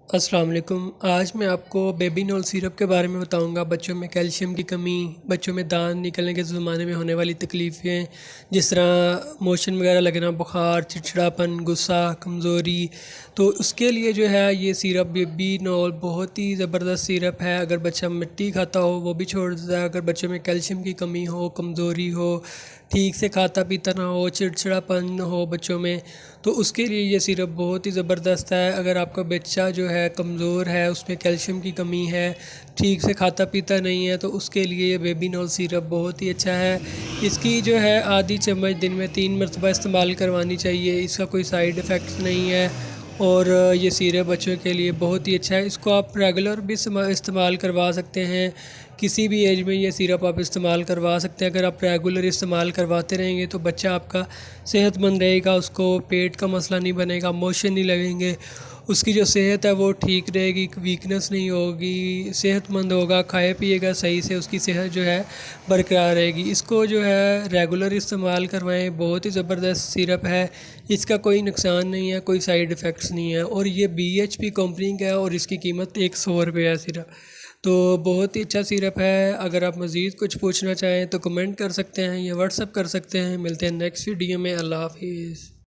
अस्सलाम वालेकुम। आज मैं आपको बेबी नॉल सिरप के बारे में बताऊंगा। बच्चों में कैल्शियम की कमी, बच्चों में दांत निकलने के ज़माने में होने वाली तकलीफ़ें, जिस तरह मोशन वगैरह लगना, बुखार, चिड़चिड़ापन, गुस्सा, कमज़ोरी, तो उसके लिए जो है ये सिरप बेबी नॉल बहुत ही ज़बरदस्त सिरप है। अगर बच्चा मिट्टी खाता हो वो भी छोड़ देता है। अगर बच्चों में कैल्शियम की कमी हो, कमज़ोरी हो, ठीक से खाता पीता ना हो, चिड़चिड़ापन हो बच्चों में, तो उसके लिए ये सिरप बहुत ही ज़बरदस्त है। अगर आपका बच्चा जो है कमज़ोर है, उसमें कैल्शियम की कमी है, ठीक से खाता पीता नहीं है, तो उसके लिए ये बेबी नॉल सिरप बहुत ही अच्छा है। इसकी जो है आधी चम्मच दिन में 3 मरतबा इस्तेमाल करवानी चाहिए। इसका कोई साइड इफ़ेक्ट नहीं है और ये सिरप बच्चों के लिए बहुत ही अच्छा है। इसको आप रेगुलर भी इस्तेमाल करवा सकते हैं। किसी भी एज में ये सिरप आप इस्तेमाल करवा सकते हैं। अगर आप रेगुलर इस्तेमाल करवाते रहेंगे तो बच्चा आपका सेहतमंद रहेगा, उसको पेट का मसला नहीं बनेगा, मोशन नहीं लगेंगे, उसकी जो सेहत है वो ठीक रहेगी, वीकनेस नहीं होगी, सेहतमंद होगा, खाए पिएगा सही से, उसकी सेहत जो है बरकरार रहेगी। इसको जो है रेगुलर इस्तेमाल करवाएं। बहुत ही ज़बरदस्त सिरप है, इसका कोई नुकसान नहीं है, कोई साइड इफ़ेक्ट्स नहीं है और ये BHP कंपनी का है और इसकी कीमत 100 रुपये है सिरप। तो बहुत ही अच्छा सिरप है। अगर आप मज़ीद कुछ पूछना चाहें तो कमेंट कर सकते हैं या व्हाट्सअप कर सकते हैं। मिलते हैं नेक्स्ट वीडियो में। अल्लाह हाफिज़।